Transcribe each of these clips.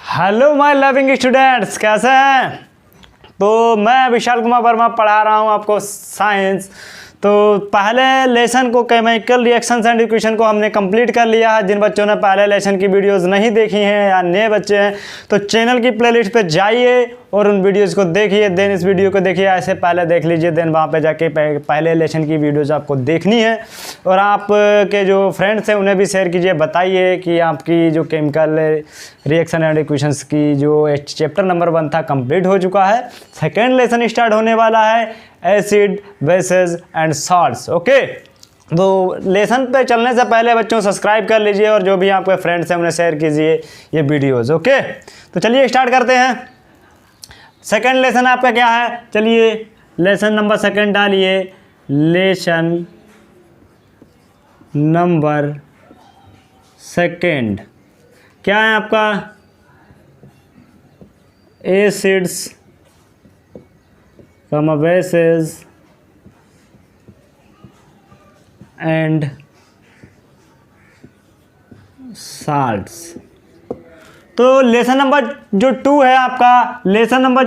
Hello my loving students, कैसे हैं। तो मैं विशाल कुमार वर्मा पढ़ा रहा हूं आपको साइंस। तो पहले लेसन को केमिकल रिएक्शंस एंड इक्वेशन को हमने कंप्लीट कर लिया है। जिन बच्चों ने पहले लेसन की वीडियोस नहीं देखी हैं या नए बच्चे हैं तो चैनल की प्लेलिस्ट पे जाइए और उन वीडियोस को देखिए, देन इस वीडियो को देखिए, ऐसे पहले देख लीजिए, देन वहाँ पे जाके पहले लेसन की वीडियोस आपको देखनी है। और आप के जो फ्रेंड्स हैं उन्हें भी शेयर कीजिए, बताइए कि आपकी जो केमिकल रिएक्शन एंड इक्वेशंस की जो चैप्टर नंबर 1 था कंप्लीट हो चुका है। सेकेंड लेसन स्टार्ट होने वाला है, acid bases and salts. Okay, तो लेसन पे चलने से पहले बच्चों सब्सक्राइब कर लीजिए और जो भी आपके फ्रेंड्स हैं उन्हें शेयर कीजिए ये वीडियोस। ओके, तो चलिए स्टार्ट करते हैं। सेकंड लेसन आपका क्या है, चलिए लेसन नंबर सेकंड डालिए। लेसन नंबर सेकंड क्या है आपका, एसिड्स बेसेस एंड साल्ट्स। तो लेसन नंबर जो 2 है आपका, लेसन नंबर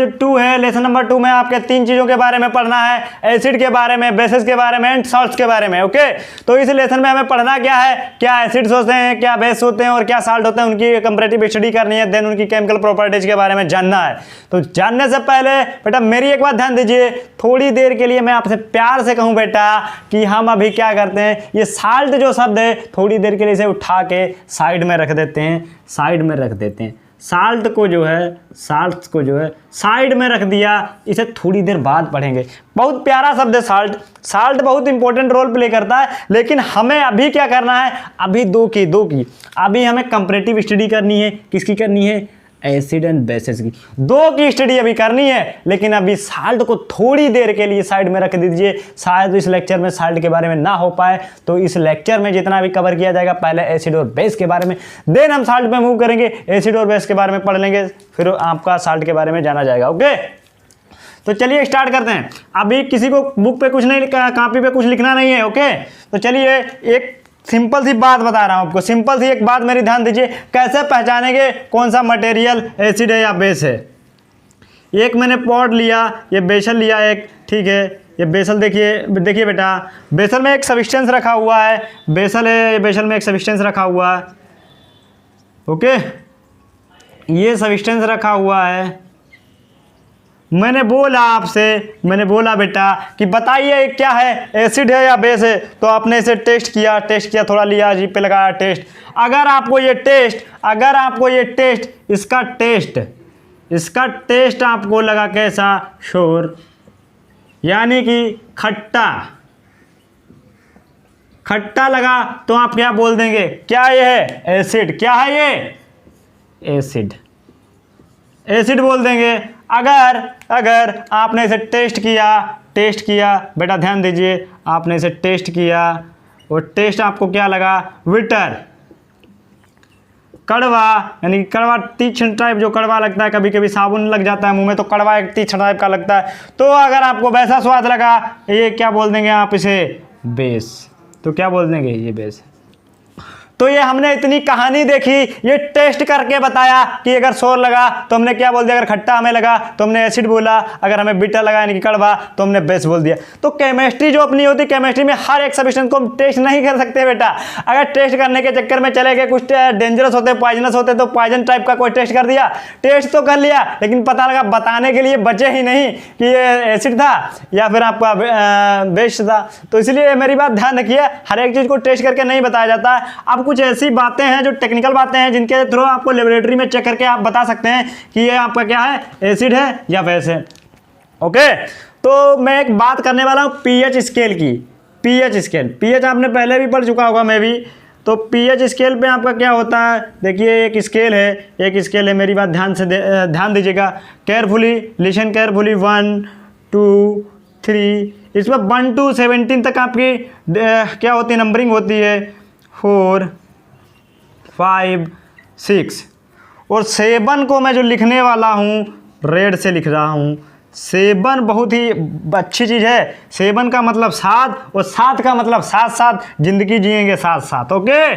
2 में आपके 3 चीज़ों के बारे में पढ़ना है, एसिड के बारे में, बेसिस के बारे में एंड सॉल्ट्स के बारे में। ओके, तो इस लेसन में हमें पढ़ना क्या है, क्या एसिड्स होते हैं, क्या बेस होते हैं और क्या साल्ट होते हैं, उनकी कंपैरेटिव स्टडी करनी है, देन उनकी केमिकल प्रॉपर्टीज के बारे में जानना है। तो जानने से पहले बेटा मेरी एक बात ध्यान दीजिए, थोड़ी देर के लिए मैं आपसे प्यार से कहूँ बेटा कि हम अभी क्या करते हैं, ये साल्ट जो शब्द है थोड़ी देर के लिए इसे उठा के साइड में रख देते हैं, साल्ट को जो है साइड में रख दिया, इसे थोड़ी देर बाद पढ़ेंगे। बहुत प्यारा शब्द है साल्ट बहुत इंपॉर्टेंट रोल प्ले करता है, लेकिन हमें अभी क्या करना है, अभी दो की अभी हमें कंपैरेटिव स्टडी करनी है। किसकी करनी है, एसिड एंड बेसिस की। 2 की स्टडी अभी करनी है, लेकिन अभी साल्ट को थोड़ी देर के लिए साइड में रख दीजिए। शायद इस लेक्चर में साल्ट के बारे में ना हो पाए, तो इस लेक्चर में जितना भी कवर किया जाएगा पहले एसिड और बेस के बारे में, देन हम साल्ट में मूव करेंगे, एसिड और बेस के बारे में पढ़ लेंगे, फिर आपका साल्ट के बारे में जाना जाएगा। ओके, तो चलिए स्टार्ट करते हैं। अभी किसी को बुक पे कुछ नहीं, कॉपी पे कुछ लिखना नहीं है। ओके, तो चलिए एक सिंपल सी बात बता रहा हूं आपको, सिंपल सी एक बात मेरी ध्यान दीजिए, कैसे पहचानेंगे कौन सा मटेरियल एसिड है या बेस है। एक मैंने पॉट लिया, ये बेसल लिया एक, ठीक है, ये बेसल देखिए बेटा, बेसल में एक सब्सटेंस रखा हुआ है, बेसल है, ये बेसल में एक सब्सटेंस रखा हुआ है। ओके, ये सब्सटेंस रखा हुआ है। मैंने बोला बेटा कि बताइए क्या है, एसिड है या बेस है। तो आपने इसे टेस्ट किया, थोड़ा लिया, जीभ पे लगाया, टेस्ट। अगर आपको ये टेस्ट इसका टेस्ट आपको लगा कैसा, शोर, यानी कि खट्टा लगा, तो आप क्या बोल देंगे, क्या ये है, एसिड। क्या है ये, एसिड बोल देंगे। अगर आपने इसे टेस्ट किया बेटा ध्यान दीजिए, आपने इसे टेस्ट किया और टेस्ट आपको क्या लगा, विटर, कड़वा, यानी कड़वा, तीक्ष्ण टाइप, जो कड़वा लगता है, कभी कभी साबुन लग जाता है मुंह में तो कड़वा एक तीक्ष्ण टाइप का लगता है। तो अगर आपको वैसा स्वाद लगा, ये क्या बोल देंगे आप, इसे बेस। तो क्या बोल देंगे, ये बेस। तो ये हमने इतनी कहानी देखी, ये टेस्ट करके बताया कि अगर शोर लगा तो हमने क्या बोल दिया, अगर खट्टा हमें लगा तो हमने एसिड बोला, अगर हमें बिटर लगा यानी कि कड़वा तो हमने बेस बोल दिया। तो केमिस्ट्री जो अपनी होती, केमिस्ट्री में हर एक सब्सटेंस को हम टेस्ट नहीं कर सकते बेटा। अगर टेस्ट करने के चक्कर में चले गए, कुछ डेंजरस होते, पॉइजनस होते, तो पॉइजन टाइप का कोई टेस्ट कर दिया, टेस्ट तो कर लिया, लेकिन पता लगा बताने के लिए बचे ही नहीं कि ये एसिड था या फिर आपका बेस था। तो इसलिए मेरी बात ध्यान रखिए, हर एक चीज़ को टेस्ट करके नहीं बताया जाता है। अब कुछ ऐसी बातें हैं जो टेक्निकल बातें हैं जिनके थ्रू आपको लेबोरेटरी में चेक करके आप बता सकते हैं कि ये आपका क्या है, एसिड है या बेस है। ओके, तो मैं एक बात करने वाला हूँ पीएच स्केल की। पीएच आपने पहले भी पढ़ चुका होगा मैं भी। तो पीएच स्केल पे आपका क्या होता है, देखिए एक स्केल है, मेरी बात ध्यान दीजिएगा, केयरफुली लिसन केयरफुली, 1 2 3, इसमें 1 to 17 तक आपकी क्या होती है, नंबरिंग होती है, 4 5 6। और 7 को मैं जो लिखने वाला हूँ रेड से लिख रहा हूँ, 7 बहुत ही अच्छी चीज़ है। 7 का मतलब 7 और 7 का मतलब साथ साथ जिंदगी जिएंगे साथ साथ। ओके,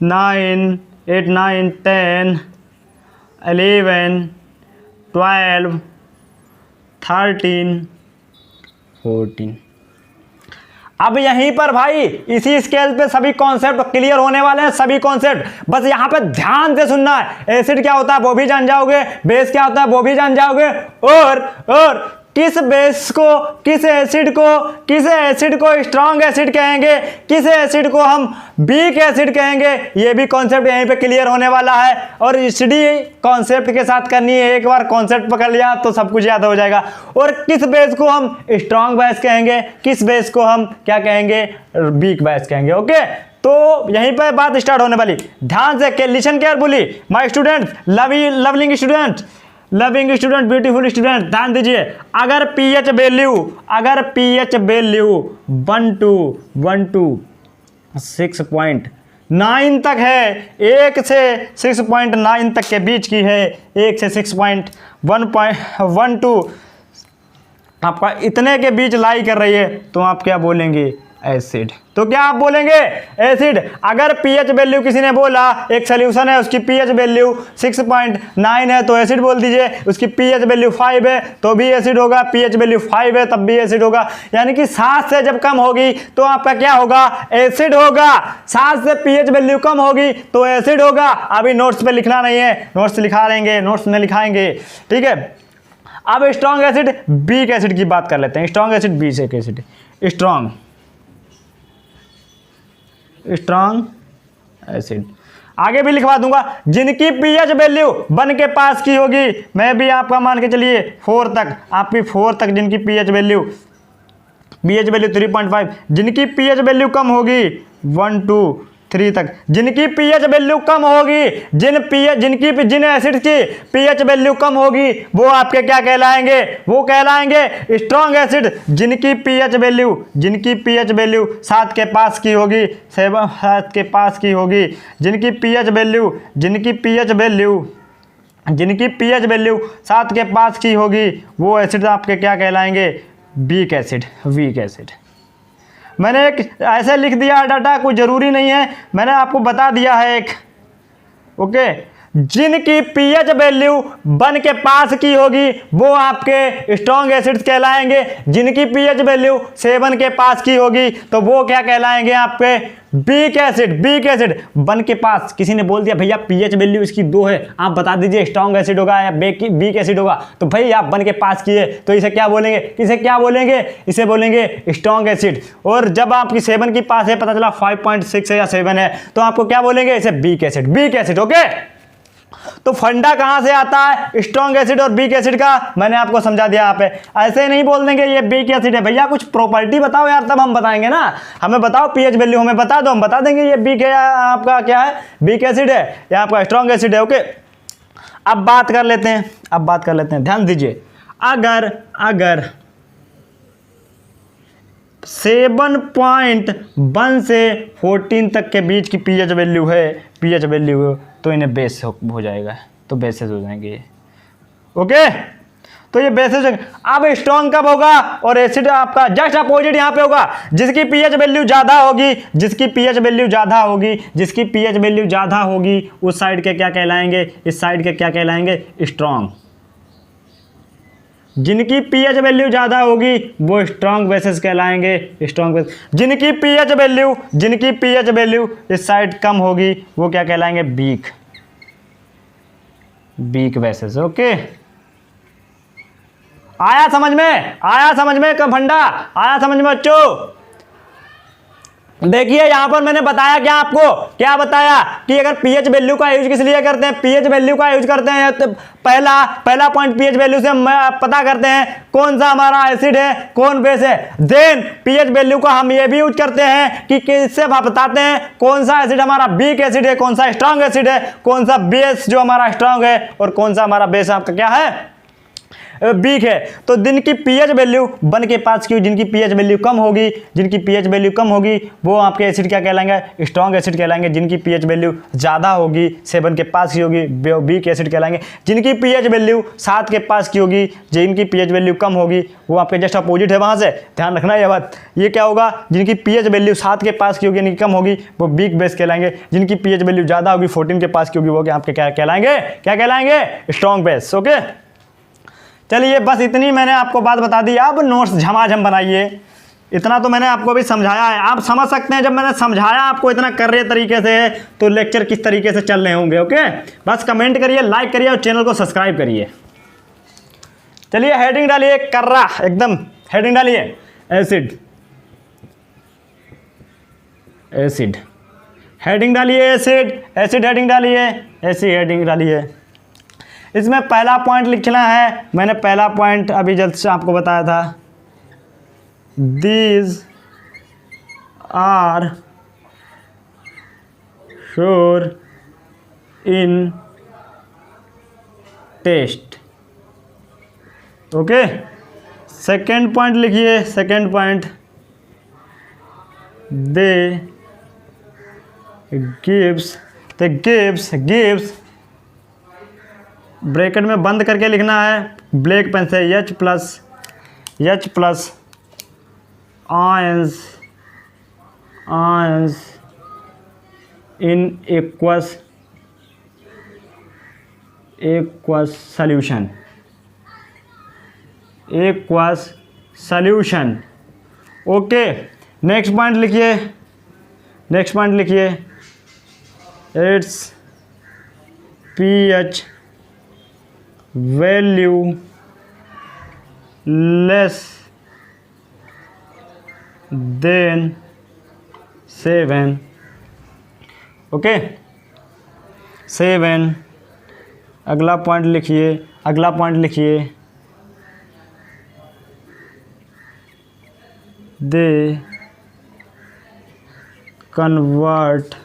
9 8 9 10 11, 12, 13, 14। अब यहीं पर भाई इसी स्केल पे सभी कॉन्सेप्ट क्लियर होने वाले हैं, सभी कॉन्सेप्ट बस यहाँ पे ध्यान से सुनना है। एसिड क्या होता है वो भी जान जाओगे, बेस क्या होता है वो भी जान जाओगे, और किस बेस को, किस एसिड को स्ट्रॉन्ग एसिड कहेंगे, किस एसिड को हम वीक एसिड कहेंगे, ये भी कॉन्सेप्ट यहीं पे क्लियर होने वाला है। और स्टडी कॉन्सेप्ट के साथ करनी है, एक बार कॉन्सेप्ट पकड़ लिया तो सब कुछ याद हो जाएगा। और किस बेस को हम स्ट्रॉन्ग बेस कहेंगे, किस बेस को हम क्या कहेंगे, वीक बेस कहेंगे। ओके, तो यहीं पर बात स्टार्ट होने वाली। ध्यान से लिसन केयरफुली माय स्टूडेंट्स, लवलिंग student, loving student, beautiful student, ध्यान दीजिए। अगर पीएच वैल्यू 1 to 6.9 तक है, 1 से 6.9 तक के बीच की है, 1 से 6.1 टू आपका इतने के बीच लाई कर रही है, तो आप क्या बोलेंगे, एसिड। तो क्या आप बोलेंगे, एसिड। अगर पीएच वैल्यू किसी ने बोला, एक सोल्यूशन है उसकी पीएच वैल्यू 6.9 है तो एसिड बोल दीजिए, उसकी पीएच वैल्यू 5 है तो भी एसिड होगा, पीएच वैल्यू 5 है तब भी एसिड होगा। यानी कि 7 से जब कम होगी तो आपका क्या होगा, एसिड होगा। 7 से पीएच वैल्यू कम होगी तो एसिड होगा। अभी नोट्स पे लिखना नहीं है, नोट्स लिखा लेंगे, नोट्स में लिखाएंगे, ठीक है। अब स्ट्रॉन्ग एसिड, वीक एसिड की बात कर लेते हैं। Strong acid, weak acid. Strong acid आगे भी लिखवा दूंगा। जिनकी पीएच वैल्यू 1 के पास की होगी, मैं भी आपका मान के चलिए 4 तक, आपकी 4 तक जिनकी पीएच वैल्यू 3.5, जिनकी पीएच वैल्यू कम होगी 1 to 3 तक, जिनकी पीएच वैल्यू कम होगी, जिन एसिड की पीएच वैल्यू कम होगी वो आपके क्या कहलाएंगे, वो कहलाएंगे स्ट्रॉन्ग एसिड। जिनकी पीएच वैल्यू 7 के पास की होगी, 7 के पास की होगी, जिनकी पीएच वैल्यू 7 के पास की होगी, वो एसिड आपके क्या कहलाएंगे, वीक एसिड। मैंने एक ऐसे लिख दिया डाटा, कोई ज़रूरी नहीं है, मैंने आपको बता दिया है एक। ओके, जिनकी पीएच वैल्यू 1 के पास की होगी वो आपके स्ट्रॉन्ग एसिड्स कहलाएंगे। जिनकी पीएच वैल्यू 7 के पास की होगी तो वो क्या कहलाएंगे, आपके वीक एसिड। 1 के पास, किसी ने बोल दिया भैया पीएच वैल्यू इसकी 2 है, आप बता दीजिए स्ट्रॉन्ग एसिड होगा या वीक एसिड होगा। तो भाई आप 1 के पास किए तो इसे क्या बोलेंगे, इसे बोलेंगे स्ट्रॉन्ग एसिड। और जब आपकी 7 की पास है, पता चला 5.6 है या 7 है, तो आपको क्या बोलेंगे, इसे वीक एसिड। ओके, तो फंडा कहां से आता है स्ट्रॉन्ग एसिड और वीक एसिड का, मैंने आपको समझा दिया। यहाँ पे ऐसे नहीं बोल देंगे ये वीक एसिड है, भैया कुछ प्रॉपर्टी बताओ यार, तब हम बताएंगे ना। हमें बताओ पीएच वैल्यू हमें बता दो, हम बता देंगे ये वीक है या आपका क्या है, वीक एसिड है या आपका स्ट्रॉन्ग एसिड है। ओके, अब बात कर लेते हैं, ध्यान दीजिए। अगर 7.1 से 14 तक के बीच की पीएच वैल्यू है तो इन्हें बेस हो जाएगा, तो बेसेस हो जाएंगे ये। ओके, तो ये बेसिस। अब स्ट्रॉन्ग कब होगा, और एसिड आपका जस्ट अपोजिट यहाँ पे होगा। जिसकी पीएच वैल्यू ज्यादा होगी, उस साइड के क्या कहलाएंगे, इस साइड के क्या कहलाएंगे, स्ट्रॉन्ग। जिनकी पीएच वैल्यू ज्यादा होगी वो स्ट्रॉन्ग बेसिस कहलाएंगे, स्ट्रॉन्ग बेसिस। जिनकी पीएच वैल्यू इस साइड कम होगी वो क्या कहलाएंगे, वीक बेसिस। ओके, आया समझ में का फंडा, आया समझ में बच्चों। देखिए यहां पर मैंने बताया क्या बताया कि अगर पीएच वैल्यू का यूज किस लिए करते हैं, पीएच वैल्यू का यूज करते हैं तो पहला पॉइंट पीएच वैल्यू से हम पता करते हैं कौन सा हमारा एसिड है, कौन बेस है। देन पीएच वैल्यू का हम ये भी यूज करते हैं कि किससे बताते हैं कौन सा एसिड हमारा वीक एसिड है, कौन सा स्ट्रॉन्ग एसिड है, कौन सा बेस जो हमारा स्ट्रॉन्ग है और कौन सा हमारा बेस आपका क्या है, वीक है, तो जिनकी पीएच वैल्यू 1 के पास की, जिनकी पीएच वैल्यू कम होगी, जिनकी पीएच वैल्यू कम होगी वो आपके एसिड क्या कहलाएंगे, स्ट्रॉन्ग एसिड कहलाएंगे। जिनकी पीएच वैल्यू ज़्यादा होगी, 7 के पास की होगी, वीक एसिड कहलाएंगे। जिनकी पीएच वैल्यू 7 के पास की होगी, जिनकी पीएच वैल्यू कम होगी वो आपके जस्ट अपोजिट है वहाँ से, ध्यान रखना ये बात। ये क्या होगा, जिनकी पीएच वैल्यू 7 के पास की होगी यानी कम होगी वो वीक बेस कहलाएंगे। जिनकी पीएच वैल्यू ज़्यादा होगी, 14 के पास की होगी, वो क्या आपके क्या कहलाएंगे, क्या कहलाएंगे, स्ट्रॉन्ग बेस। ओके, चलिए बस इतनी मैंने आपको बात बता दी। अब नोट्स झमाझम बनाइए, इतना तो मैंने आपको भी समझाया है। आप समझ सकते हैं जब मैंने समझाया आपको इतना कर रहे तरीके से तो लेक्चर किस तरीके से चल रहे होंगे। ओके, बस कमेंट करिए, लाइक करिए और चैनल को सब्सक्राइब करिए। चलिए हेडिंग डालिए, कर्रा एकदम हेडिंग डालिए, एसिड, एसिड हेडिंग डालिए, एसिड, एसिड हेडिंग डालिए, एसिड हेडिंग डालिए। इसमें पहला पॉइंट लिखना है, मैंने पहला पॉइंट अभी जल्द से आपको बताया था, These are sure in taste। Okay, second point लिखिए, second point, they gives bracket में बंद करके लिखना है, ब्लैक पेन से H plus ions in aqueous solution। Okay, next point लिखिए, it's pH value less than 7। Okay, 7। अगला पॉइंट लिखिए, they convert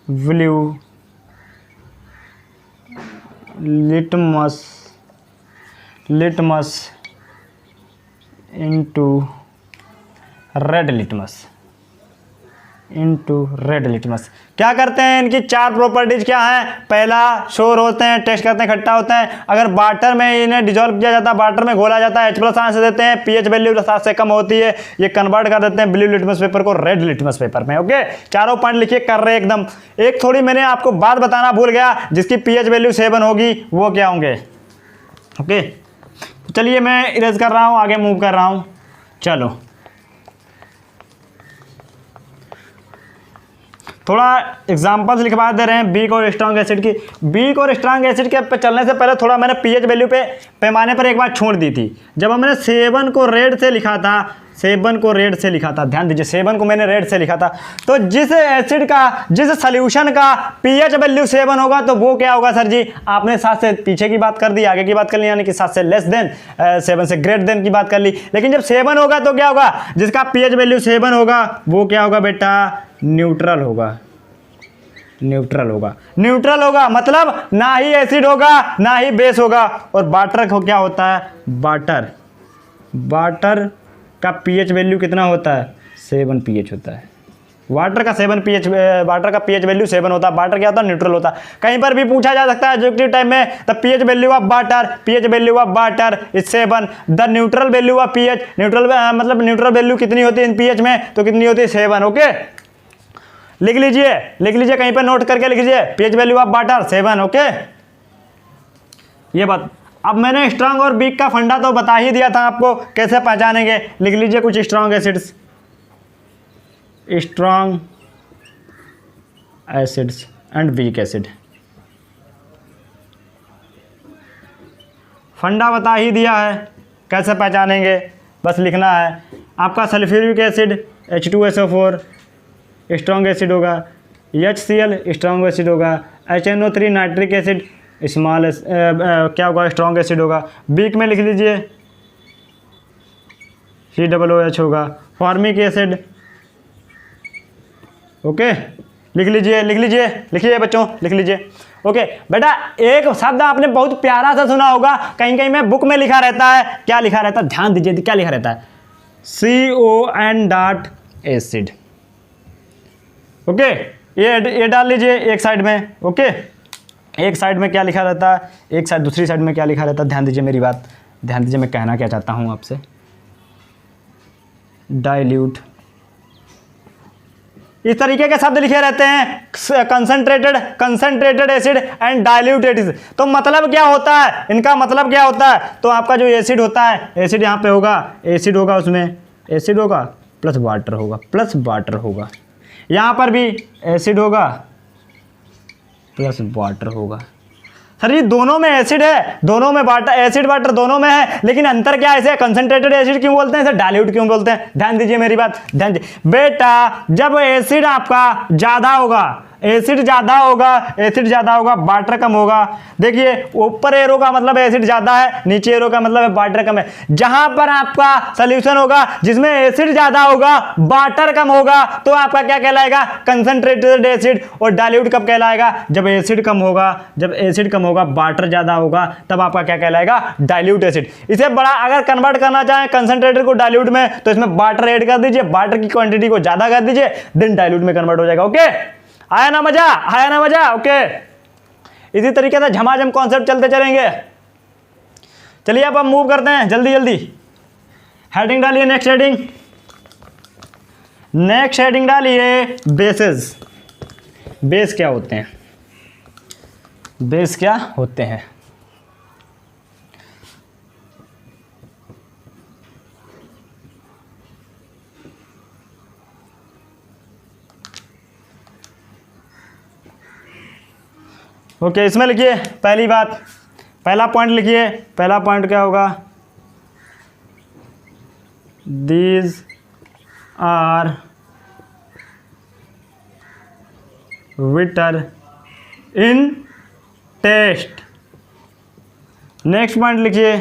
blue litmus into red litmus. क्या करते हैं, इनकी 4 प्रॉपर्टीज क्या हैं, पहला शोर होते हैं, टेस्ट करते हैं, खट्टा होते हैं। अगर वाटर में इन्हें डिजोल्व किया जाता है, वाटर में घोला जाता है, H+ आंसर देते हैं, पीएच वैल्यू 7 से कम होती है, ये कन्वर्ट कर देते हैं ब्लू लिटमस पेपर को रेड लिटमस पेपर में। ओके, चारों पॉइंट लिखिए, कर रहे एकदम। एक थोड़ी मैंने आपको बात बताना भूल गया, जिसकी पीएच वैल्यू 7 होगी वो क्या होंगे। ओके, चलिए मैं इरेज कर रहा हूँ, आगे मूव कर रहा हूँ। चलो थोड़ा एग्जांपल्स लिखवा दे रहे हैं वीक और स्ट्रॉन्ग एसिड की। वीक और स्ट्रॉन्ग एसिड के पे चलने से पहले थोड़ा मैंने पीएच वैल्यू पे पैमाने पर एक बार छोड़ दी थी। जब हमने 7 को रेड से लिखा था, 7 को रेड से लिखा था, ध्यान दीजिए 7 को मैंने रेड से लिखा था। तो जिस एसिड का, जिस सोल्यूशन का पीएच वैल्यू 7 होगा तो वो क्या होगा सर जी, आपने 7 से पीछे की बात कर दी, आगे की बात कर ली, यानी कि 7 से लेस देन, 7 से ग्रेट देन की बात कर ली। लेकिन जब 7 होगा तो क्या होगा, जिसका पीएच वैल्यू 7 होगा वो क्या होगा बेटा, न्यूट्रल होगा। न्यूट्रल होगा मतलब ना ही एसिड होगा ना ही बेस होगा। और वाटर को क्या होता है, वाटर का पीएच वैल्यू कितना होता है, 7 पीएच होता है। वाटर का पीएच वैल्यू 7 होता है। वाटर क्या होता है, न्यूट्रल होता है। कहीं पर भी पूछा जा सकता है एडजेक्टिव टाइप में, the pH value of water is 7, the neutral value of pH, मतलब न्यूट्रल वैल्यू कितनी होती है इन पीएच में, तो कितनी होती है 7। ओके, लिख लीजिए कहीं पर नोट करके लिख लीजिए, pH value of water 7। Okay, ये बात। अब मैंने स्ट्रॉन्ग और वीक का फंडा तो बता ही दिया था आपको, कैसे पहचानेंगे। लिख लीजिए कुछ strong acids and weak acid. फंडा बता ही दिया है, कैसे पहचानेंगे बस लिखना है। आपका sulphuric acid H2SO4 strong acid होगा, HCl स्ट्रॉन्ग एसिड होगा, HNO3 नाइट्रिक एसिड स्मॉल क्या होगा, स्ट्रॉन्ग एसिड होगा। वीक में लिख लीजिए COOH होगा, फॉर्मिक एसिड। ओके, लिख लीजिए, लिख लीजिए, लिखिए बच्चों, लिख लीजिए। ओके बेटा, एक शब्द आपने बहुत प्यारा सा सुना होगा, कहीं कहीं में बुक में लिखा रहता है, क्या लिखा रहता है, ध्यान दीजिए, क्या लिखा रहता है, CON डॉट एसिड। ओके, ये डाल लीजिए एक साइड में। ओके, एक साइड में क्या लिखा रहता है, एक साइड, दूसरी साइड में क्या लिखा रहता है, ध्यान दीजिए मेरी बात, ध्यान दीजिए, मैं कहना क्या चाहता हूँ आपसे। डाइल्यूट, इस तरीके के शब्द लिखे रहते हैं, concentrated acid and diluted acid. तो मतलब क्या होता है, इनका मतलब क्या होता है, तो आपका जो एसिड होता है, एसिड यहाँ पे होगा, एसिड होगा, उसमें एसिड होगा प्लस वाटर होगा, प्लस वाटर होगा, यहाँ पर भी एसिड होगा प्लस वाटर होगा। सर ये दोनों में एसिड है, दोनों में वाटर, एसिड वाटर दोनों में है, लेकिन अंतर क्या है, इसे कंसंट्रेटेड एसिड क्यों बोलते हैं, इसे डाइल्यूट क्यों बोलते हैं, ध्यान दीजिए मेरी बात, ध्यान दीजिए बेटा। जब एसिड आपका ज़्यादा होगा, एसिड ज़्यादा होगा, एसिड ज़्यादा होगा, वाटर कम होगा। देखिए ऊपर एरो का मतलब एसिड ज़्यादा है, नीचे एरो का मतलब है वाटर कम है। जहाँ पर आपका सोल्यूशन होगा जिसमें एसिड ज़्यादा होगा, वाटर कम होगा, तो आपका क्या कहलाएगा, कंसंट्रेटेड एसिड। और डाइल्यूट कब कहलाएगा, जब एसिड कम होगा, जब एसिड कम होगा, वाटर ज़्यादा होगा, तब आपका क्या कहलाएगा, डाइल्यूट एसिड। इसे बड़ा अगर कन्वर्ट करना चाहें कंसंट्रेटेड को डाइल्यूट में, तो इसमें वाटर ऐड कर दीजिए, वाटर की क्वांटिटी को ज़्यादा कर दीजिए, देन डाइल्यूट में कन्वर्ट हो जाएगा। ओके, आया ना मजा, आया ना मजा। ओके, इसी तरीके से झमाझम कॉन्सेप्ट चलते चलेंगे। चलिए अब हम मूव करते हैं, जल्दी जल्दी हेडिंग डालिए, नेक्स्ट हेडिंग, नेक्स्ट हेडिंग डालिए, बेसेस। बेस क्या होते हैं, बेस क्या होते हैं। ओके, इसमें लिखिए पहली बात, पहला पॉइंट लिखिए, पहला पॉइंट क्या होगा, these are bitter in taste. Next point लिखिए,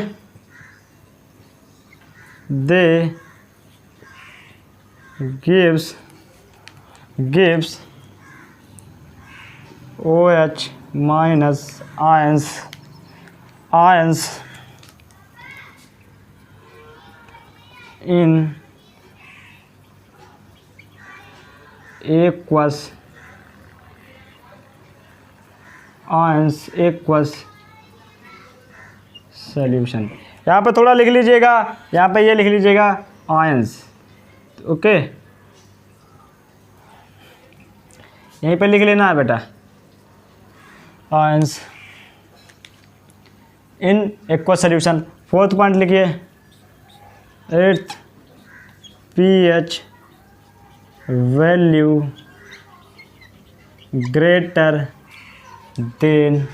they gives OH minus ions in aqueous solution. यहाँ पे थोड़ा लिख लीजिएगा, यहाँ पे ये लिख लीजिएगा आयंस। ओके, यहीं पे लिख लेना है बेटा, ions in aqueous solution. Fourth point लिखिए, its pH value greater than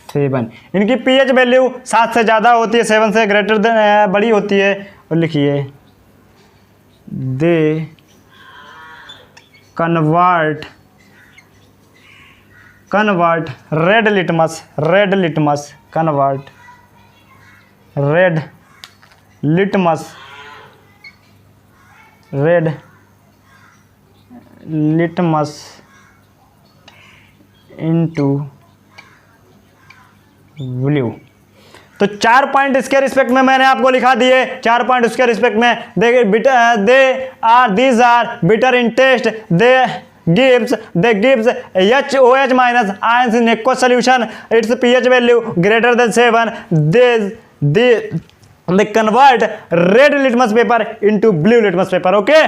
7। इनकी pH वैल्यू 7 से ज़्यादा होती है, 7 से ग्रेटर देन बड़ी होती है। और लिखिए, they convert red litmus into blue. तो 4 पॉइंट इसके रिस्पेक्ट में मैंने आपको लिखा दिए, 4 पॉइंट उसके रिस्पेक्ट में। These are bitter in taste, they gives HOH minus ions in aqueous solution, its pH value greater than 7, they convert red litmus paper into blue litmus paper। Okay,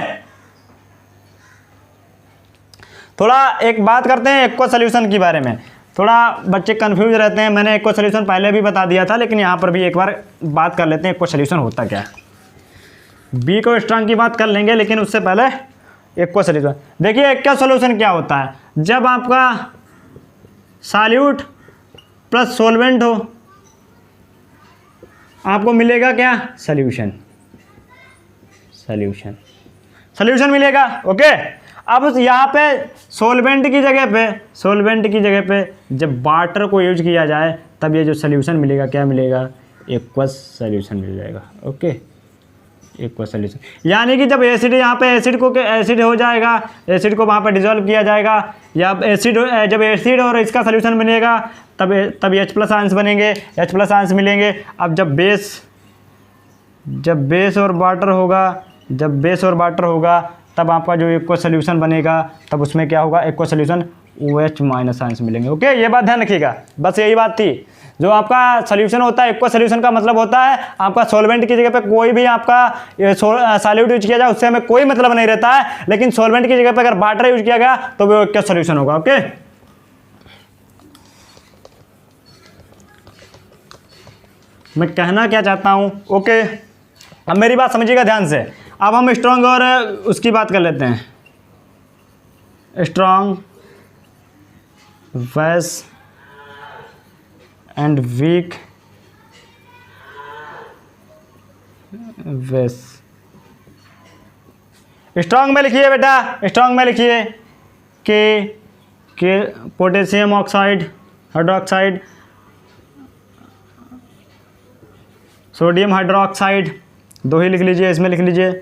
थोड़ा एक बात करते हैं एक्वस सॉल्यूशन के बारे में। थोड़ा बच्चे कंफ्यूज रहते हैं, मैंने एक्वस सॉल्यूशन पहले भी बता दिया था, लेकिन यहाँ पर भी एक बार बात कर लेते हैं एक्वस सॉल्यूशन होता क्या है। बी को स्ट्रॉन्ग की बात कर लेंगे, लेकिन उससे पहले एक्वस सॉल्यूशन देखिए। एक्वस सॉल्यूशन क्या होता है, जब आपका सॉल्यूट प्लस सॉल्वेंट हो, आपको मिलेगा क्या, सॉल्यूशन मिलेगा। ओके, अब यहाँ पे सॉल्वेंट की जगह पे जब वाटर को यूज किया जाए, तब ये जो सॉल्यूशन मिलेगा क्या मिलेगा, एक्वस सॉल्यूशन मिल जाएगा। Okay, aqua solution. यानी कि जब एसिड यहाँ पे एसिड हो जाएगा, एसिड को वहाँ पे डिजोल्व किया जाएगा, या जब एसिड और इसका सोल्यूशन बनेगा तब H+ आयंस बनेंगे, H+ आयंस मिलेंगे। अब जब बेस और वाटर होगा तब आपका जो एक्वा सोल्यूशन बनेगा तब उसमें क्या होगा, एक्वा सोल्यूशन OH- आयंस मिलेंगे। ओके, ये बात ध्यान रखिएगा, बस यही बात थी। जो आपका सोल्यूशन होता है, एक्वा सोल्यूशन का मतलब होता है आपका सॉल्वेंट की जगह पे कोई भी आपका सॉल्यूट यूज किया जाए उससे हमें कोई मतलब नहीं रहता है, लेकिन सॉल्वेंट की जगह पे अगर वाटर यूज किया गया तो वो एक्वा सोल्यूशन होगा। ओके, मैं कहना क्या चाहता हूं, ओके, अब मेरी बात समझिएगा ध्यान से। अब हम स्ट्रॉन्ग और उसकी बात कर लेते हैं, strong, base and weak base. Strong में लिखिए बेटा, स्ट्रॉन्ग में लिखिए के potassium oxide, hydroxide, sodium hydroxide, 2 ही लिख लीजिए। इसमें लिख लीजिए,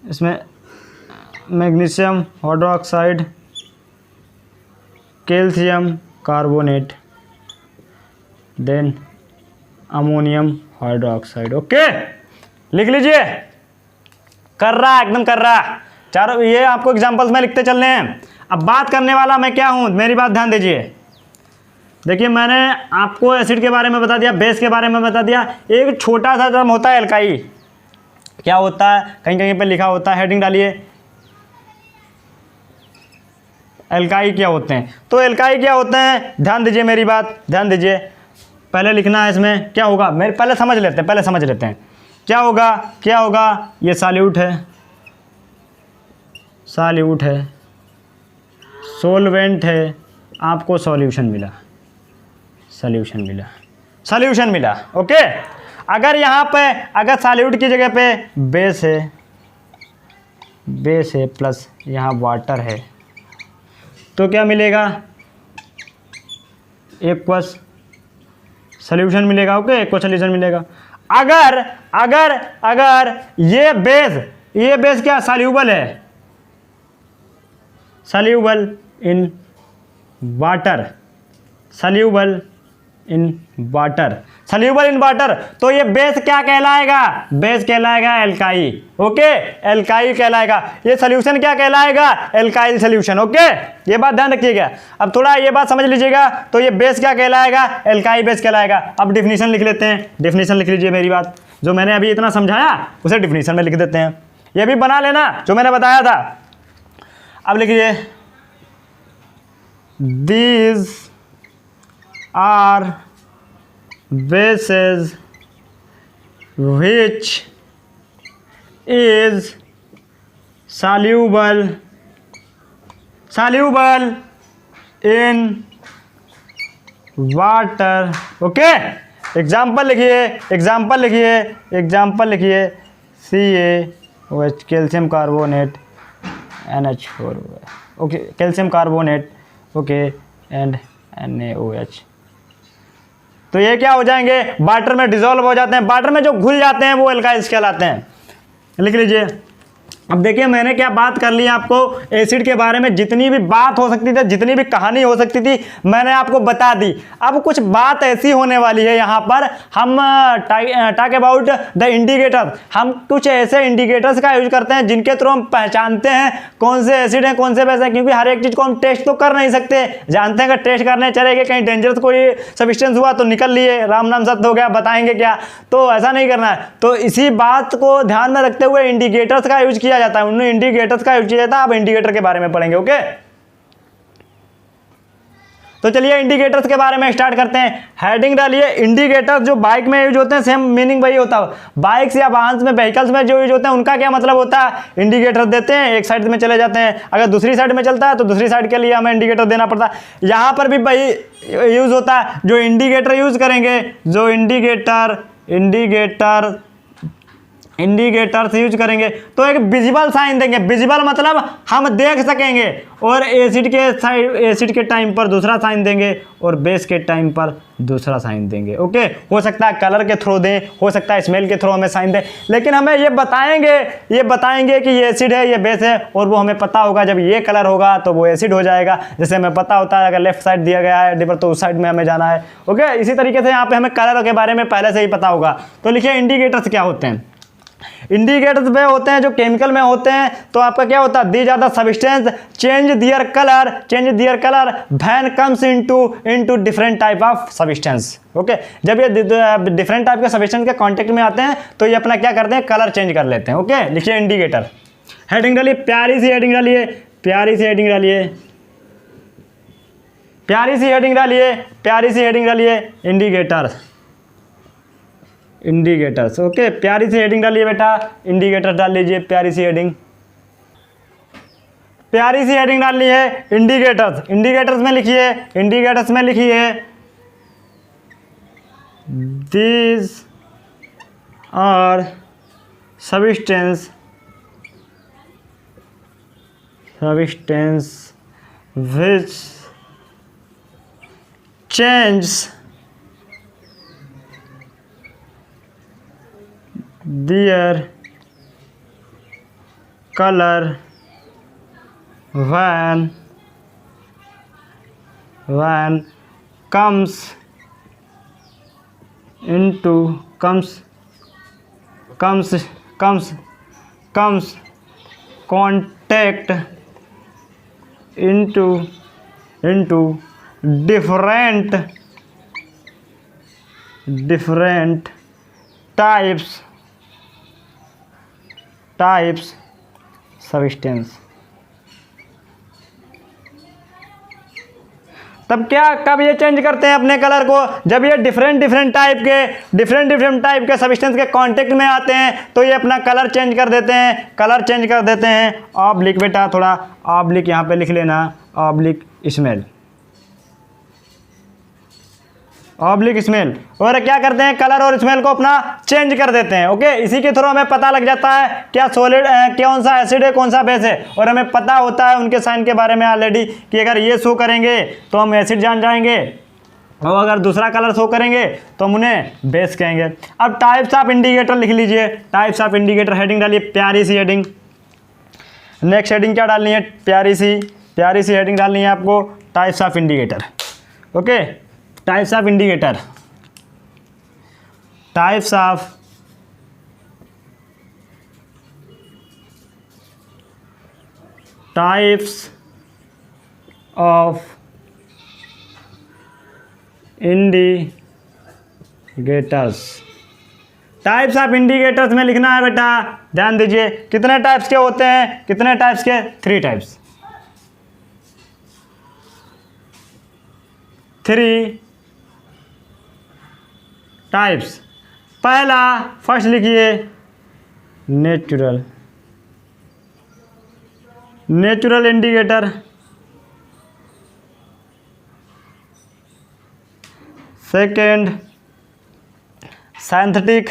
इसमें magnesium hydroxide, calcium carbonate, then ammonium hydroxide. Okay, लिख लीजिए। कर रहा, एकदम कर रहा। चारों ये आपको एग्जांपल्स में लिखते चलने हैं। अब बात करने वाला मैं क्या हूं, मेरी बात ध्यान दीजिए। देखिए, मैंने आपको एसिड के बारे में बता दिया, बेस के बारे में बता दिया। एक छोटा सा टर्म होता है एल्काई। क्या होता है, कहीं कहीं पे लिखा होता है, हेडिंग डालिए, एल्काई क्या होते हैं। तो एल्काई क्या होते हैं, ध्यान दीजिए, मेरी बात ध्यान दीजिए। पहले लिखना है इसमें क्या होगा, मेरे पहले समझ लेते हैं क्या होगा। ये सॉल्यूट है, सोलवेंट है, आपको सॉल्यूशन मिला। ओके, अगर यहाँ पे अगर सॉल्यूट की जगह पे बेस है प्लस यहाँ वाटर है तो क्या मिलेगा, एक्वस सॉल्यूशन मिलेगा। ओके, एक्वस सॉल्यूशन मिलेगा। अगर ये बेस क्या सॉल्यूबल है, सॉल्यूबल इन वाटर, तो ये बेस क्या कहलाएगा, एल्काई। ओके, एल्काई कहलाएगा। ये सॉल्यूशन क्या कहलाएगा, एल्काइल सॉल्यूशन। ओके, ये बात ध्यान रखिएगा। अब थोड़ा ये बात समझ लीजिएगा, तो ये बेस क्या कहलाएगा, एल्काई बेस कहलाएगा। अब डिफिनीशन लिख लेते हैं, डिफिनीशन लिख लीजिए। मेरी बात जो मैंने अभी इतना समझाया उसे डिफिनीशन में लिख देते हैं। ये भी बना लेना जो मैंने बताया था। अब लिखिए, these are bases which is soluble in water। Okay, example लिखिए, CaOH, calcium carbonate, NH4। Okay, calcium carbonate, okay, and NaOH। तो ये क्या हो जाएंगे, वाटर में डिसॉल्व हो जाते हैं, वाटर में जो घुल जाते हैं वो एल्काइल्स कहलाते हैं। लिख लीजिए। अब देखिए, मैंने क्या बात कर ली आपको एसिड के बारे में, जितनी भी बात हो सकती थी, जितनी भी कहानी हो सकती थी, मैंने आपको बता दी। अब कुछ बात ऐसी होने वाली है यहाँ पर, हम टॉक अबाउट द इंडिकेटर। हम कुछ ऐसे इंडिकेटर्स का यूज करते हैं जिनके थ्रू हम पहचानते हैं कौन से एसिड हैं, कौन से बेस हैं, क्योंकि हर एक चीज़ को हम टेस्ट तो कर नहीं सकते। जानते हैं अगर टेस्ट करने चले गए, कहीं डेंजरस कोई सब्सटेंस हुआ तो निकल लिए, राम नाम सत्य हो गया, बताएंगे क्या, तो ऐसा नहीं करना है। तो इसी बात को ध्यान में रखते हुए इंडिकेटर्स का यूज किया जाता है, उन्हें इंडिकेटर्स का यूज किया जाता है। अब इंडिकेटर के बारे में पढ़ेंगे। ओके, तो चलिए इंडिकेटर्स के बारे में स्टार्ट करते हैं। हेडिंग डालिए, इंडिकेटर्स जो बाइक में यूज होते हैं, सेम मीनिंग वही होता है। बाइक्स या वाहन में, व्हीकल्स में जो यूज होते हैं उनका क्या मतलब होता है, इंडिकेटर देते हैं, एक साइड में चले जाते हैं, अगर दूसरी साइड में चलता है तो दूसरी साइड के लिए हमें इंडिकेटर देना पड़ता है। यहाँ पर भी वही यूज होता है। जो इंडिकेटर यूज करेंगे, जो इंडिकेटर इंडिकेटर्स यूज करेंगे तो एक विजिबल साइन देंगे। विजिबल मतलब हम देख सकेंगे, और एसिड के टाइम पर दूसरा साइन देंगे और बेस के टाइम पर दूसरा साइन देंगे। ओके, हो सकता है कलर के थ्रू दें, हो सकता है स्मेल के थ्रू हमें साइन दें, लेकिन हमें ये बताएंगे कि ये एसिड है, ये बेस है, और वो हमें पता होगा जब ये कलर होगा तो वो एसिड हो जाएगा। जैसे हमें पता होता है अगर लेफ्ट साइड दिया गया है डिपर तो उस साइड में हमें जाना है। ओके, इसी तरीके से यहाँ पे हमें कलर के बारे में पहले से ही पता होगा। तो लिखिए इंडिकेटर्स क्या होते हैं। इंडिकेटर्स वे होते हैं जो केमिकल में होते हैं। तो आपका क्या होता है, these are the substance change their colour when comes into different type of substance. Okay, जब ये डिफरेंट टाइप के सब्सटेंस के कांटेक्ट में आते हैं तो ये अपना क्या करते हैं, कलर चेंज कर लेते हैं। ओके, लिखिए इंडिकेटर। हेडिंग डालिए, प्यारी सी हेडिंग डालिए, प्यारी सी हेडिंग डालिए, प्यारी सी हेडिंग डालिए, प्यारी सी हेडिंग डालिए, इंडिकेटर्स, इंडिकेटर्स। ओके, प्यारी सी हेडिंग डालिए बेटा, इंडिकेटर डाल लीजिए, प्यारी सी हेडिंग, प्यारी सी हेडिंग डालनी है इंडिकेटर्स। इंडिकेटर्स में लिखिए, इंडिकेटर्स में लिखिए these are substance which change their color when comes contact into different types substance। तब क्या, कब ये चेंज करते हैं अपने कलर को, जब ये डिफरेंट टाइप के सब्सटेंस के कांटेक्ट में आते हैं तो ये अपना कलर चेंज कर देते हैं। ऑब्लिक बेटा, थोड़ा ऑब्लिक यहाँ पे लिख लेना, ऑब्लिक स्मेल, ऑब्लिक स्मेल। और क्या करते हैं, कलर और स्मेल को अपना चेंज कर देते हैं। ओके, इसी के थ्रू हमें पता लग जाता है क्या सॉलिड, कौन सा एसिड है, कौन सा बेस है, और हमें पता होता है उनके साइन के बारे में ऑलरेडी कि अगर ये शो करेंगे तो हम एसिड जान जाएंगे, और अगर दूसरा कलर शो करेंगे तो हम उन्हें बेस कहेंगे। अब टाइप्स ऑफ इंडिकेटर लिख लीजिए, टाइप्स ऑफ इंडिकेटर, हेडिंग डालिए, प्यारी सी हेडिंग। नेक्स्ट हेडिंग क्या डालनी है, प्यारी सी हेडिंग डालनी है आपको, types of indicator. Okay, types of indicator, types of indicators. Types of indicators में लिखना है बेटा, ध्यान दीजिए कितने टाइप्स के होते हैं, कितने टाइप्स के, 3 टाइप्स, 3 टाइप्स। पहला, फर्स्ट लिखिए natural indicator, second synthetic,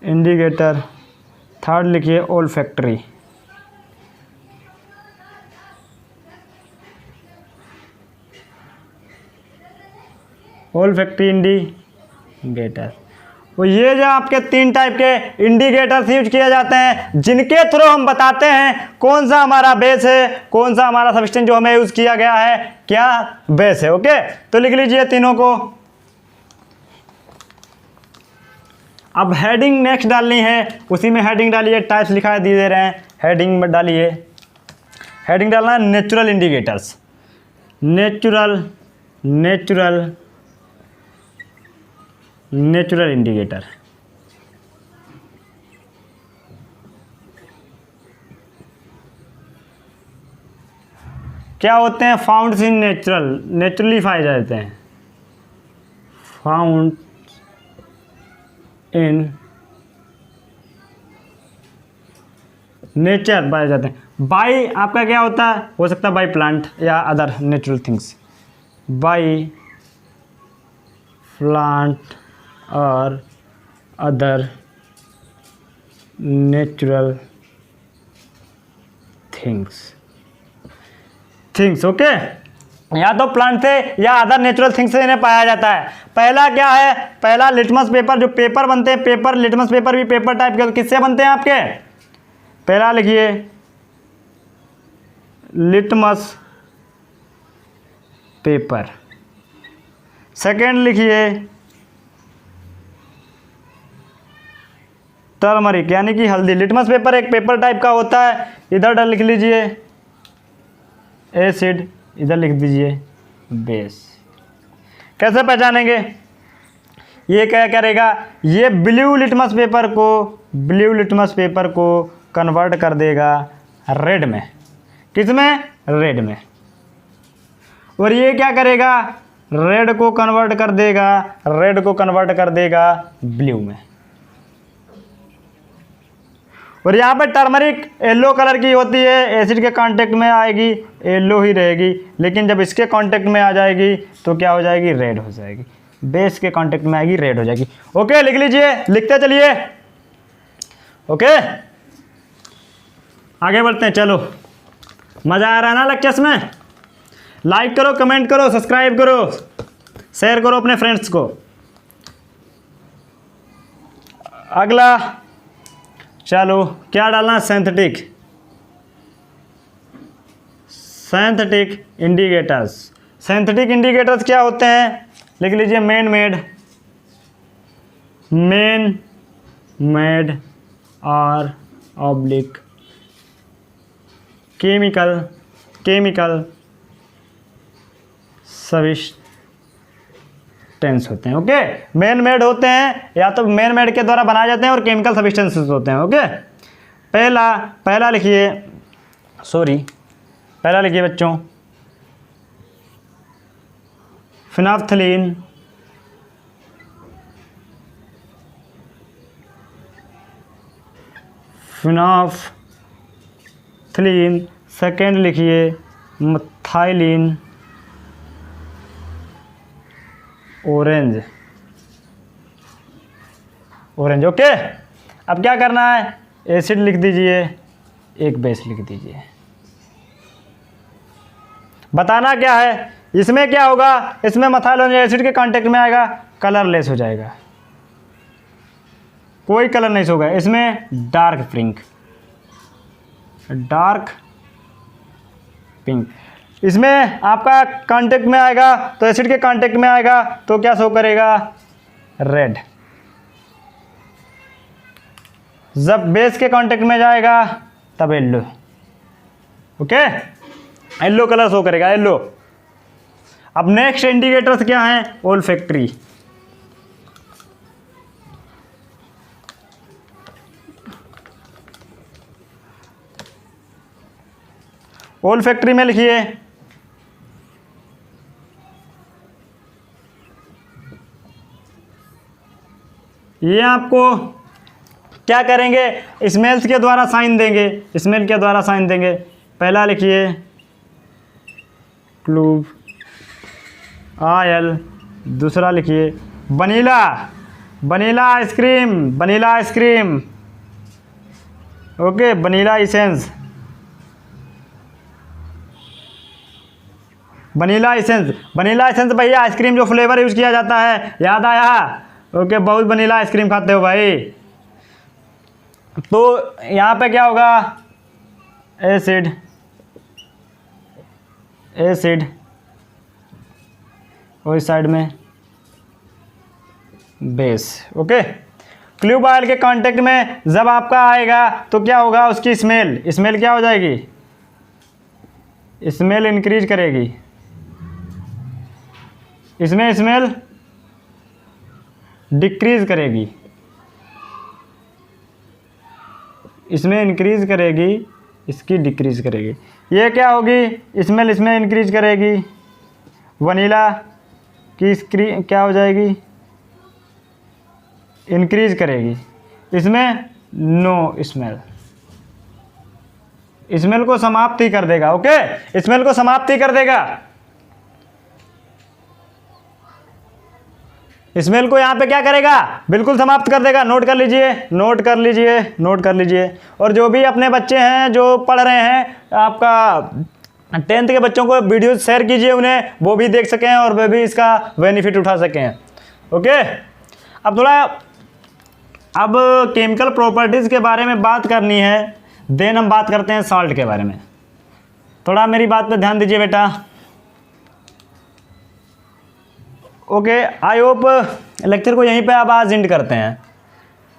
indicator. Third लिखिए ओल्फैक्टरी। इंडिकेटर। तो ये जो आपके 3 टाइप के इंडिकेटर्स यूज किए जाते हैं, जिनके थ्रू हम बताते हैं कौन सा हमारा बेस है, कौन सा हमारा सब्सटेंस जो हमें यूज किया गया है क्या बेस है। ओके, तो लिख लीजिए तीनों को। अब हेडिंग नेक्स्ट डालनी है, उसी में हेडिंग डालिए, टाइप्स लिखाई दे रहे हैं, हेडिंग में डालिए, हेडिंग डालना है नेचुरल इंडिकेटर्स, नेचुरल इंडिकेटर। क्या होते हैं, फाउंड इन नेचुरली पाए जाते हैं, फाउंड इन नेचर पाए जाते हैं। बाई आपका क्या होता है, हो सकता है बाई प्लांट या other natural things, by plant और अदर नेचुरल थिंग्स ओके। या तो प्लांट से या अदर नेचुरल थिंग्स से इन्हें पाया जाता है। पहला क्या है, पहला लिटमस पेपर, जो पेपर बनते हैं पेपर, लिटमस पेपर भी पेपर टाइप के किससे बनते हैं आपके, पहला लिखिए लिटमस पेपर, सेकेंड लिखिए टर्मरिक यानी कि हल्दी। लिटमस पेपर एक पेपर टाइप का होता है, इधर लिख लीजिए एसिड, इधर लिख दीजिए बेस। कैसे पहचानेंगे, ये क्या करेगा, ये ब्लू लिटमस पेपर को कन्वर्ट कर देगा रेड में, किस में, रेड में। और ये क्या करेगा, रेड को कन्वर्ट कर देगा ब्लू में। और यहाँ पे टर्मरिक येलो कलर की होती है, एसिड के कांटेक्ट में आएगी येलो ही रहेगी, लेकिन जब इसके कांटेक्ट में आ जाएगी तो क्या हो जाएगी, रेड हो जाएगी। बेस के कांटेक्ट में आएगी रेड हो जाएगी। ओके लिख लीजिए, लिखते चलिए। ओके आगे बढ़ते हैं, चलो मज़ा आ रहा है ना लेक्चर्स में। लाइक करो, कमेंट करो, सब्सक्राइब करो, शेयर करो अपने फ्रेंड्स को। अगला चलो क्या डालना, सिंथेटिक इंडिकेटर्स। सिंथेटिक इंडिकेटर्स क्या होते हैं, लिख लीजिए मैन मेड और ऑब्लिक केमिकल सब्सटेंस होते हैं। ओके मैन मेड होते हैं, या तो मैन मेड के द्वारा बनाए जाते हैं, और केमिकल सब्सटेंसेस होते हैं। ओके पहला लिखिए बच्चों, फिनाफ्थलीन, सेकेंड लिखिए मिथाइलिन ऑरेंज। ओके अब क्या करना है, एसिड लिख दीजिए, एक बेस लिख दीजिए। बताना क्या है, इसमें क्या होगा, इसमें मिथाइल एसिड के कांटेक्ट में आएगा, कलरलेस हो जाएगा, कोई कलर नहीं होगा। इसमें डार्क पिंक, इसमें आपका कांटेक्ट में आएगा तो एसिड के कांटेक्ट में आएगा तो क्या शो करेगा, रेड। जब बेस के कांटेक्ट में जाएगा तब yellow. Okay yellow colour show करेगा, येलो। अब नेक्स्ट इंडिकेटर्स क्या हैं, ओल्फैक्टरी। ओल्फैक्टरी में लिखिए ये आपको क्या करेंगे, स्मेल्स के द्वारा साइन देंगे। पहला लिखिए क्लूव आयल, दूसरा लिखिए vanilla ice cream. Okay vanilla essence, भैया आइसक्रीम जो फ्लेवर यूज़ किया जाता है, याद आया। ओके बहुत वनीला आइसक्रीम खाते हो भाई। तो यहाँ पे क्या होगा, एसिड और इस साइड में बेस। ओके क्लूव ऑयल के कांटेक्ट में जब आपका आएगा तो क्या होगा, उसकी स्मेल क्या हो जाएगी, स्मेल इंक्रीज करेगी। इसमें स्मेल डिक्रीज करेगी, इसमें इंक्रीज करेगी, इसकी डिक्रीज करेगी। ये क्या होगी, स्मेल इसमें इंक्रीज करेगी, वनीला की क्या हो जाएगी, इंक्रीज करेगी, इसमें नो स्मेल। स्मेल को समाप्त ही कर देगा। ओके, स्मेल को समाप्त ही कर देगा। स्मेल को यहाँ पे क्या करेगा, बिल्कुल समाप्त कर देगा। नोट कर लीजिए, नोट कर लीजिए, नोट कर लीजिए। और जो भी अपने बच्चे हैं जो पढ़ रहे हैं, आपका 10th के बच्चों को वीडियो शेयर कीजिए, उन्हें वो भी देख सकें और वे भी इसका बेनिफिट उठा सकें। ओके, अब थोड़ा अब केमिकल प्रॉपर्टीज़ के बारे में बात करनी है, देन हम बात करते हैं साल्ट के बारे में। थोड़ा मेरी बात पे ध्यान दीजिए बेटा। ओके, आई होप लेक्चर को यहीं पे अब आज एंड करते हैं।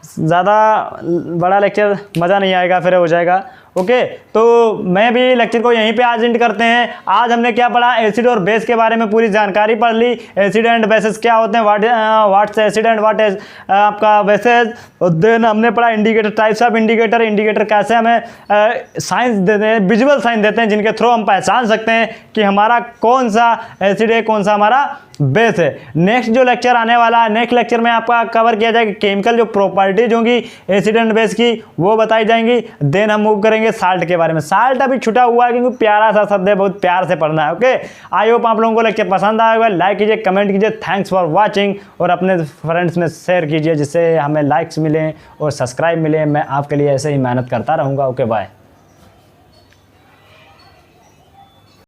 ज़्यादा बड़ा लेक्चर मज़ा नहीं आएगा, फिर हो जाएगा। ओके, तो मैं भी लेक्चर को यहीं पे आज एंड करते हैं। आज हमने क्या पढ़ा, एसिड और बेस के बारे में पूरी जानकारी पढ़ ली। एसिड एंड बेसेस क्या होते हैं, what's acid and what is आपका बेसेस। और देन हमने पढ़ा indicator, types of indicator, indicator कैसे हमें साइंस देते हैं, विजुअल साइन देते हैं, जिनके थ्रू हम पहचान सकते हैं कि हमारा कौन सा एसिड है, कौन सा हमारा बेस है। नेक्स्ट जो लेक्चर आने वाला है, नेक्स्ट लेक्चर में आपका कवर किया जाएगा केमिकल जो प्रॉपर्टीज होंगी एसिड एंड बेस की, वो बताई जाएंगी। देन हम मूव करेंगे साल्ट के बारे में। साल्ट अभी छुटा हुआ है क्योंकि प्यारा सा शब्द है, बहुत प्यार से पढ़ना है। ओके, आई होप आप लोगों को लेक्चर पसंद आएगा। लाइक कीजिए, कमेंट कीजिए। थैंक्स फॉर वॉचिंग, और अपने फ्रेंड्स में शेयर कीजिए जिससे हमें लाइक्स मिलें और सब्सक्राइब मिले। मैं आपके लिए ऐसे ही मेहनत करता रहूँगा। Okay, bye.